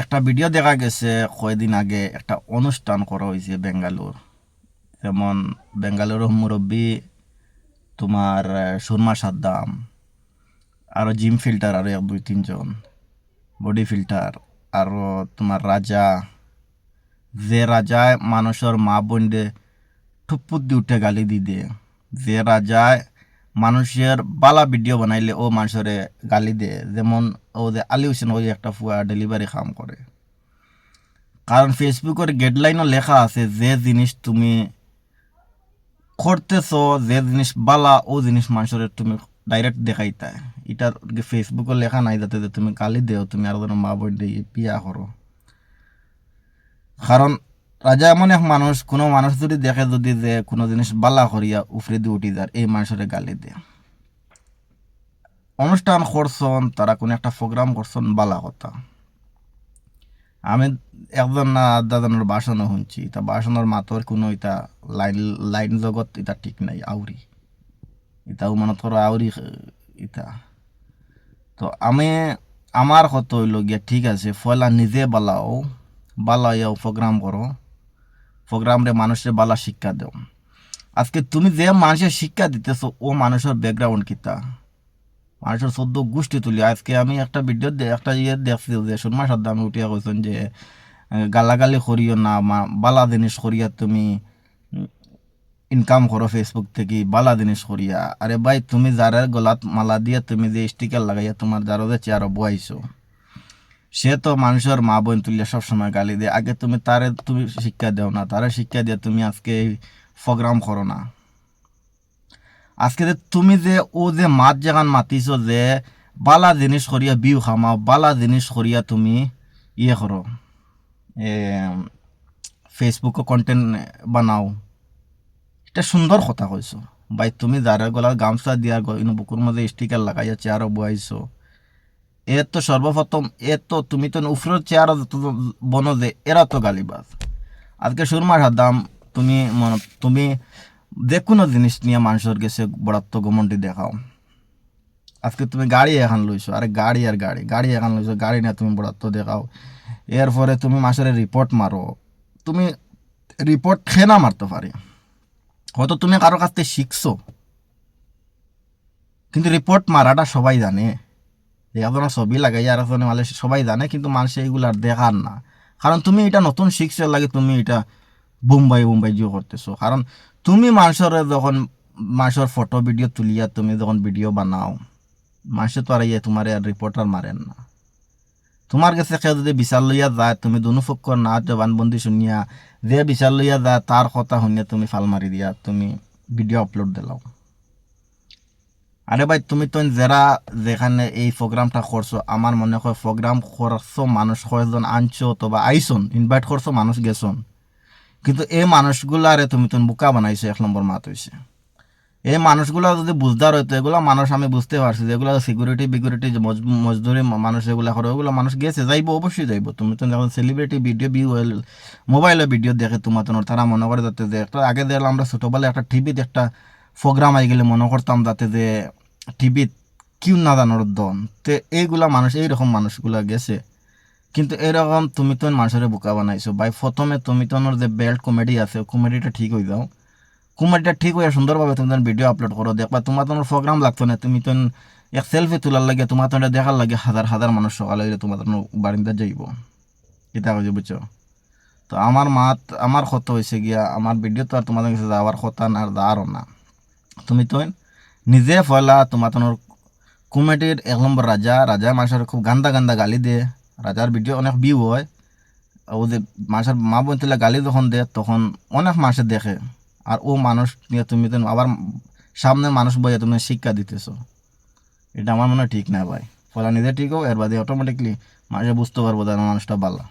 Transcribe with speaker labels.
Speaker 1: একটা ভিডিও দেখা গেছে কয়েকদিন আগে, একটা অনুষ্ঠান করা হয়েছে বেঙ্গালুর। যেমন বেঙ্গালুরুর মুরব্বী তোমার সুরমা সাদ্দাম, আরও জিম ফিল্টার, আরও এক দুই তিনজন বডি ফিল্টার, আরও তোমার রাজা, যে রাজায় মানুষের মা বোনদের ঠুপুত দিয়ে উঠে গালি দি দিয়ে, যে রাজায় মানুষের বালা ভিডিও বানাইলে ও মানুষের গালি দে। যেমন ও যে আলী হোসেন, ওই একটা ফুয়া ডেলিভারি কাম করে। কারণ ফেসবুকের গাইডলাইনও লেখা আছে যে জিনিস তুমি করতেছ, যে জিনিস বালা, ও জিনিস মানুষের তুমি ডাইরেক্ট দেখাইতা। এটা ফেসবুকে লেখা নাই যাতে যে তুমি গালি দেও, তুমি আর মা বোন দিয়ে বিয়া করো। কারণ রাজা এমন এক মানুষ, কোনো মানুষ যদি দেখে যদি যে কোনো জিনিস বালা করিয়া উফরে দিয়ে উঠি যার, এই মানুষের গালি দেয়। অনুষ্ঠান করছন, তারা কোনো একটা প্রোগ্রাম করছন, বালা কথা। আমি একজন না আদাজনের বাসনও শুনছি, তা বাসনের মাতর কোনো ইটা লাইন লাইন জগৎ ইটা ঠিক নাই, আউরি ইটাও মনে করো আউরি ইটা। তো আমি আমার কথা হইল গিয়া, ঠিক আছে ফয়লা নিজে বালাও, বালাইয়াও প্রোগ্রাম করো, প্রোগ্রামে মানুষের বালা শিক্ষা দেও। আজকে তুমি যে মানুষের শিক্ষা দিতেছো, ও মানুষের ব্যাকগ্রাউন্ড কিতা, মানুষের সদ্য গোষ্ঠী তুলি। আজকে আমি একটা ভিডিও একটা দেখছি যে সুরমা সাদ্দাম উঠিয়া কইছেন যে গালাগালি করিও না, বালা জিনিস করিয়া তুমি ইনকাম করো ফেসবুক থেকে, বালা জিনিস করিয়া। আরে ভাই, তুমি যারা গলাত মালা দিয়া তুমি যে স্টিকার লাগাইয়া তোমার যারা যে চেয়ারও বয়াইছো, সে তো মানুষের মা বোন তুলিয়া সবসময় গালি দেয়। আগে তুমি তারে তুমি শিক্ষা দেও না, তারে শিক্ষা দিয়ে তুমি আজকে প্রোগ্রাম করো না। আজকে যে তুমি যে ও যে মাত জাগান মাতিছো যে বালা জিনিস করিয়া বিউ খামাও, বালা জিনিস করিয়া তুমি ইয়ে করো, ফেসবুকে কন্টেন্ট বানাও, এটা সুন্দর কথা কইছো ভাই। তুমি যারা গলার গামছা দিয়া বুকুর মধ্যে স্টিকার লাগাইয়া চেয়ারও বয়াইছো, এ তো সর্বপ্রথম এ তো তুমি তো উফরের চেয়ারও বনো যে এরা তো গালিবাজ। আজকে সুরমা সাদ্দাম, তুমি যে কোনো জিনিস নিয়ে মানুষের কাছে বড়াত্ম গমনটি দেখাও। আজকে তুমি গাড়ি এখন লইছো, আরে গাড়ি আর গাড়ি, গাড়ি এখন লইছো, গাড়ি নিয়ে তুমি বড়াত্ম দেখাও। এরপরে তুমি মাসের রিপোর্ট মারো। তুমি রিপোর্ট খেয়ে মারতে পারি, হয়তো তুমি কারো কাছ থেকে শিখছো, কিন্তু রিপোর্ট মারাটা সবাই জানে। একজনের ছবি লাগাই আর একজনে মালে সবাই জানে, কিন্তু মানুষ এইগুলো আর দেখার না। কারণ তুমি এটা নতুন শিখছো লাগে, তুমি এটা বোম্বাই বোম্বাই জিও করতেছো। কারণ তুমি মানুষের যখন মানুষের ফটো ভিডিও তুলিয়া তুমি যখন ভিডিও বানাও, মানুষে তো আর ইয়ে তোমার আর রিপোর্টার মারেন না। তোমার কাছে কেউ যদি বিচার লইয়া যায়, তুমি দুনো পক্ষর না জবানবন্দি শুনিয়া, যে বিচার লইয়া যায় তার কথা শুনিয়া তুমি ফাল মারি দিয়া তুমি ভিডিও আপলোড দিলাও। আরে ভাই, তুমি তো যারা যেখানে এই প্রোগ্রামটা করছো, আমার মনে হয় প্রোগ্রাম করছো মানুষ কয়েকজন আনছো, অথবা আইসন ইনভাইট করছো মানুষ গেছন, কিন্তু এই মানুষগুলারে তুমি তো বোকা বানাইছো। এক নম্বর মাত হয়েছে, এই মানুষগুলো যদি বুঝদার হইতো, এগুলো মানুষ আমি বুঝতে পারছি যে এগুলো সিকিউরিটি বিকিউরিটি মজদুরি মানুষ এগুলো করে, ওগুলো মানুষ গেছে, যাইবো, অবশ্যই যাইবো। তুমি তো যখন সেলিব্রিটি ভিডিও মোবাইলে ভিডিও দেখে তোমার তো তারা মনে করে যাতে যে একটা আগে দেখলাম আমরা ছোটোবেলায় একটা টিভিতে একটা প্রোগ্রাম আই গেলে মনে করতাম যাতে যে টিভিত কিউ না জানোর দন। তো এইগুলা মানুষ, এইরকম মানুষগুলা গেছে। কিন্তু এরকম তুমি তো মানুষের বোকা বানাইছো ভাই। প্রথমে তুমি তো যে বেল্ট কমেডি আছে, কমেডিটা ঠিক হয়ে যাও, কমেডিটা ঠিক হয়ে সুন্দরভাবে তুমি তখন ভিডিও আপলোড করো, দেখবা তোমার তোমার প্রোগ্রাম লাগতো না। তুমি তো এক সেলফি তোলার লাগে, তোমার তো দেখার লাগে হাজার হাজার মানুষ সকালে তোমার বারিন্দা যাইব, এটা হয়েছে, বুঝছো? তো আমার মাত আমার কথা হয়েছে গিয়া, আমার ভিডিও তো আর তোমাদের কাছে যাওয়ার কথা না, আর যাওয়ারও না। তুমি তো নিজে ফয়লা তোমার তোমার কমেডির এক নম্বর রাজা, রাজা মানুষের খুব গান্দা গান্দা গালি দেয়, রাজার ভিডিও অনেক ভিউ হয়। ও যে মানুষের মা বোন তুলে গালি যখন দেয়, তখন অনেক মানুষের দেখে। আর ও মানুষ নিয়ে তুমি তো আবার সামনে মানুষ বইয়ে তুমি শিক্ষা দিতেছো, এটা আমার মনে হয় ঠিক না ভাই। ফলে নিজে ঠিক হোক, এর বাদে অটোমেটিকলি মানুষে বুঝতে পারবো যে মানুষটা ভালো।